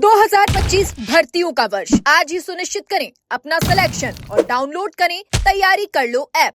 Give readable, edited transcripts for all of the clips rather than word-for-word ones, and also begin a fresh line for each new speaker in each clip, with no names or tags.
2025 भर्तियों का वर्ष आज ही सुनिश्चित करें अपना सिलेक्शन और डाउनलोड करें तैयारी कर लो ऐप।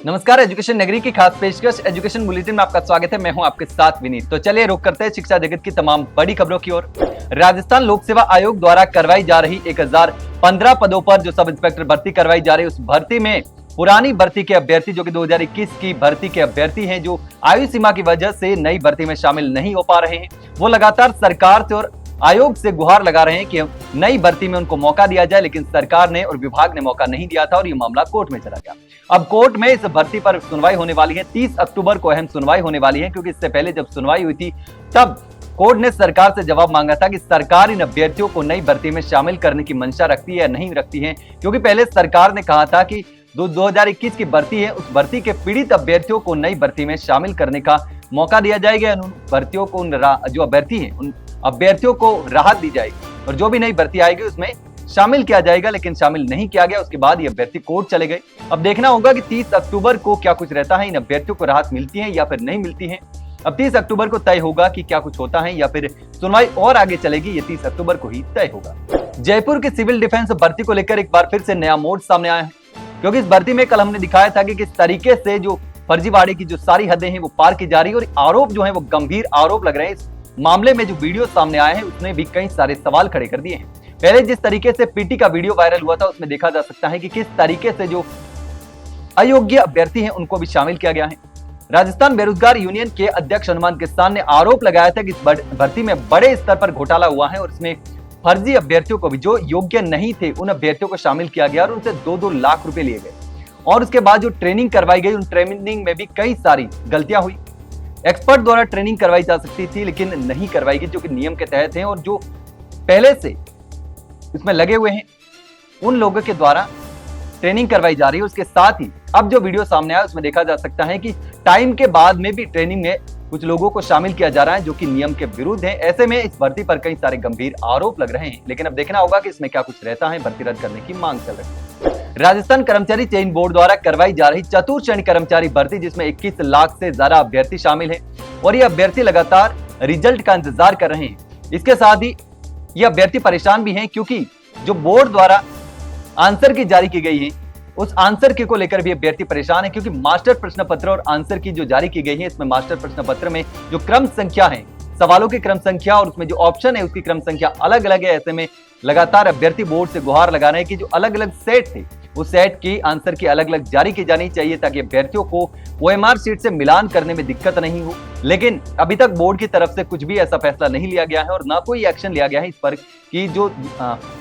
नमस्कार, एजुकेशन नगरी की खास पेशकश एजुकेशन बुलेटिन में आपका स्वागत है। मैं हूं आपके साथ विनीत। तो चलिए रुक करते हैं शिक्षा जगत की तमाम बड़ी खबरों की ओर। राजस्थान लोक सेवा आयोग द्वारा करवाई जा रही 1015 पदों पर जो सब इंस्पेक्टर भर्ती करवाई जा रही है, उस भर्ती में पुरानी भर्ती के अभ्यर्थी जो कि 2021 की भर्ती के अभ्यर्थी हैं, जो आयु सीमा की वजह से नई भर्ती में शामिल नहीं हो पा रहे हैं, वो लगातार सरकार से और आयोग से गुहार लगा रहे हैं कि नई भर्ती में उनको मौका दिया जाए, लेकिन सरकार ने और विभाग ने मौका नहीं दिया था और ये मामला कोर्ट में चला गया। अब कोर्ट में इस भर्ती पर सुनवाई होने वाली है। 30 अक्टूबर को अहम सुनवाई होने वाली है, क्योंकि इससे पहले जब सुनवाई हुई थी तब कोर्ट ने सरकार से जवाब मांगा था कि सरकार इन अभ्यर्थियों को नई भर्ती में शामिल करने की मंशा रखती है या नहीं रखती है, क्योंकि पहले सरकार ने कहा था कि 2021 की भर्ती है, उस भर्ती के पीड़ित अभ्यर्थियों को नई भर्ती में शामिल करने का मौका दिया जाएगा। उन भर्तियों को जो अभ्यर्थी हैं उन अभ्यर्थियों को राहत दी जाएगी और जो भी नई भर्ती आएगी उसमें शामिल किया जाएगा, लेकिन शामिल नहीं किया गया। उसके बाद ये अभ्यर्थी कोर्ट चले गए। अब देखना होगा कि 30 अक्टूबर को क्या कुछ रहता है, इन अभ्यर्थियों को राहत मिलती है या फिर नहीं मिलती है। अब 30 अक्टूबर को तय होगा कि क्या कुछ होता है या फिर सुनवाई और आगे चलेगी, ये 30 अक्टूबर को ही तय होगा। जयपुर की सिविल डिफेंस भर्ती को लेकर एक बार फिर से नया मोड़ सामने आया है, क्योंकि इस भर्ती में कल हमने दिखाया था कि किस तरीके से जो फर्जीवाड़े की जो सारी हदें हैं वो पार की जा रही है और आरोप जो है वो गंभीर आरोप लग रहे हैं। इस मामले में जो वीडियो सामने आए हैं उसने भी कई सारे सवाल खड़े कर दिए हैं। पहले जिस तरीके से पीटी का वीडियो वायरल हुआ था उसमें देखा जा सकता है कि किस तरीके से जो अयोग्य अभ्यर्थी हैं उनको भी शामिल किया गया है। राजस्थान बेरोजगार यूनियन के अध्यक्ष हनुमान किसान ने आरोप लगाया था कि इस भर्ती में बड़े स्तर पर घोटाला हुआ है और इसमें फर्जी अभ्यर्थियों को भी, जो योग्य नहीं थे उन अभ्यर्थियों को शामिल किया गया और उनसे 2-2 लाख रुपए लिए गए। और उसके बाद जो ट्रेनिंग करवाई गई, उन ट्रेनिंग में भी कई सारी गलतियां हुई। एक्सपर्ट द्वारा ट्रेनिंग करवाई जा सकती थी लेकिन नहीं करवाई गई, जो कि नियम के तहत है, और जो पहले से इसमें लगे हुए हैं उन लोगों के द्वारा ट्रेनिंग करवाई जा रही है। उसके साथ ही अब जो वीडियो सामने आया उसमें देखा जा सकता है कि टाइम के बाद में भी ट्रेनिंग में कुछ लोगों को शामिल किया जा रहा है, जो कि नियम के विरुद्ध है। ऐसे में इस भर्ती पर कई सारे गंभीर आरोप लग रहे हैं, लेकिन अब देखना होगा कि इसमें क्या कुछ रहता है। भर्ती रद्द करने की मांग चल रही है। राजस्थान कर्मचारी चयन बोर्ड द्वारा करवाई जा रही चतुर्थ श्रेणी कर्मचारी भर्ती, जिसमें 21 लाख से ज्यादा अभ्यर्थी शामिल हैं और ये अभ्यर्थी लगातार रिजल्ट का इंतजार कर रहे हैं। इसके साथ ही ये अभ्यर्थी परेशान भी हैं, क्योंकि जो बोर्ड द्वारा आंसर की जारी की गई है उस आंसर की को लेकर भी अभ्यर्थी परेशान है, क्योंकि मास्टर प्रश्न पत्र और आंसर की जो जारी की गई है, इसमें मास्टर प्रश्न पत्र में जो क्रम संख्या है, सवालों की क्रम संख्या और उसमें जो ऑप्शन है उसकी क्रम संख्या अलग अलग है। ऐसे में लगातार अभ्यर्थी बोर्ड से गुहार लगा रहे हैं कि जो अलग अलग सेट थे उस सेट की आंसर की अलग अलग जारी की जानी चाहिए, ताकि अभ्यर्थियों को ओएमआर सीट से मिलान करने में दिक्कत नहीं हो। लेकिन अभी तक बोर्ड की तरफ से कुछ भी ऐसा फैसला नहीं लिया गया है और ना कोई एक्शन लिया गया है इस पर कि जो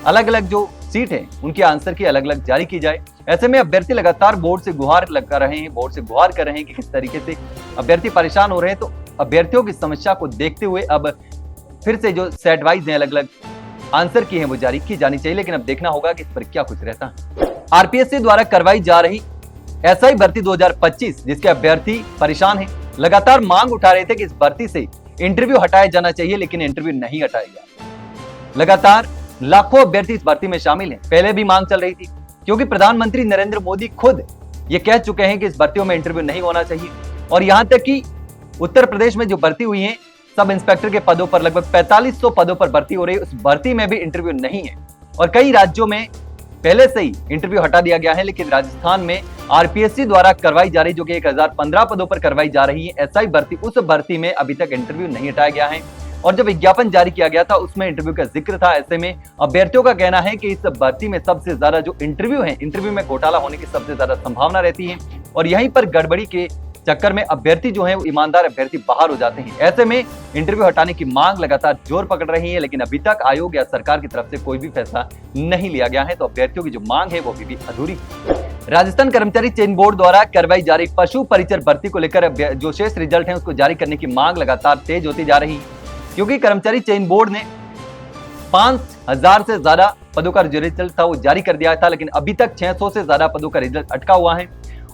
अलग अलग जो सीट है उनके आंसर की अलग अलग जारी की जाए। ऐसे में अभ्यर्थी लगातार बोर्ड से गुहार लगा रहे हैं, बोर्ड से गुहार कर रहे हैं कि किस तरीके से अभ्यर्थी परेशान हो रहे हैं। तो अभ्यर्थियों की समस्या को देखते हुए अब फिर से जो सेट वाइज है अलग अलग आंसर की है वो जारी की जानी चाहिए, लेकिन अब देखना होगा कि इस पर क्या कुछ रहता है। आरपीएससी द्वारा करवाई जा रही एसआई भर्ती 2025, जिसके अभ्यर्थी परेशान हैं, लगातार मांग उठा रहे थे कि इस भर्ती से इंटरव्यू हटाया जाना चाहिए, लेकिन इंटरव्यू नहीं हटाया गया। लगातार लाखों अभ्यर्थी इस भर्ती में शामिल हैं। पहले भी मांग चल रही थी, क्योंकि प्रधानमंत्री नरेंद्र मोदी खुद ये कह चुके हैं कि इस भर्तियों में इंटरव्यू नहीं होना चाहिए। और यहां तक कि उत्तर प्रदेश में जो भर्ती हुई है सब इंस्पेक्टर के पदों पर, लगभग 4500 पदों पर भर्ती हो रही है, उस भर्ती में भी इंटरव्यू नहीं है। और कई राज्यों में पहले से ही इंटरव्यू हटा दिया गया है, लेकिन राजस्थान में आरपीएससी द्वारा करवाई जा रही, जो कि 1015 पदों पर करवाई जा रही है एसआई भर्ती, उस भर्ती में अभी तक इंटरव्यू नहीं हटाया गया है। और जब विज्ञापन जारी किया गया था उसमें इंटरव्यू का जिक्र था। ऐसे में अभ्यर्थियों का कहना है कि इस भर्ती में सबसे ज्यादा जो इंटरव्यू है, इंटरव्यू में घोटाला होने की सबसे ज्यादा संभावना रहती है और यहीं पर गड़बड़ी के चक्कर में अभ्यर्थी जो है वो ईमानदार अभ्यर्थी बाहर हो जाते हैं। ऐसे में इंटरव्यू हटाने की मांग लगातार जोर पकड़ रही है, लेकिन अभी तक आयोग या सरकार की तरफ से कोई भी फैसला नहीं लिया गया है, तो अभ्यर्थियों की जो मांग है वो अभी भी अधूरी है। राजस्थान कर्मचारी चयन बोर्ड द्वारा करवाई जा रही पशु परिचर भर्ती को लेकर जो शेष रिजल्ट है उसको जारी करने की मांग लगातार तेज होती जा रही है, क्योंकि कर्मचारी चयन बोर्ड ने 5000 से ज्यादा पदों का जो रिजल्ट था वो जारी कर दिया था, लेकिन अभी तक 600 से ज्यादा पदों का रिजल्ट अटका हुआ है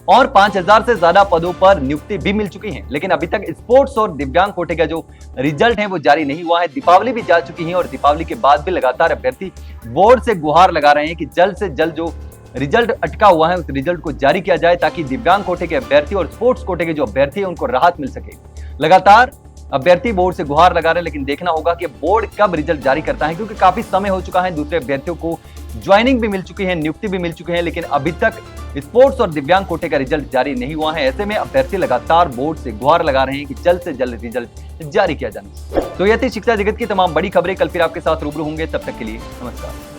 और 5000 से ज्यादा पदों पर नियुक्ति भी मिल चुकी है, लेकिन अभी तक स्पोर्ट्स और दिव्यांग कोटे का जो रिजल्ट है वो जारी नहीं हुआ है। दीपावली भी जा चुकी है और दीपावली के बाद भी लगातार अभ्यर्थी बोर्ड से गुहार लगा रहे हैं कि जल्द से जल्द जो रिजल्ट अटका हुआ है उस रिजल्ट को जारी किया जाए, ताकि दिव्यांग कोटे के अभ्यर्थी और स्पोर्ट्स कोटे के जो अभ्यर्थी है उनको राहत मिल सके। लगातार अभ्यर्थी बोर्ड से गुहार लगा रहे हैं, लेकिन देखना होगा कि बोर्ड कब रिजल्ट जारी करता है, क्योंकि काफी समय हो चुका है। दूसरे अभ्यर्थियों को ज्वाइनिंग भी मिल चुकी है, नियुक्ति भी मिल चुकी है, लेकिन अभी तक स्पोर्ट्स और दिव्यांग कोटे का रिजल्ट जारी नहीं हुआ है। ऐसे में अभ्यर्थी लगातार बोर्ड से गुहार लगा रहे हैं कि जल्द से जल्द रिजल्ट जारी किया जाए। तो यह थी शिक्षा जगत की तमाम बड़ी खबरें। कल फिर आपके साथ रूबरू होंगे, तब तक के लिए नमस्कार।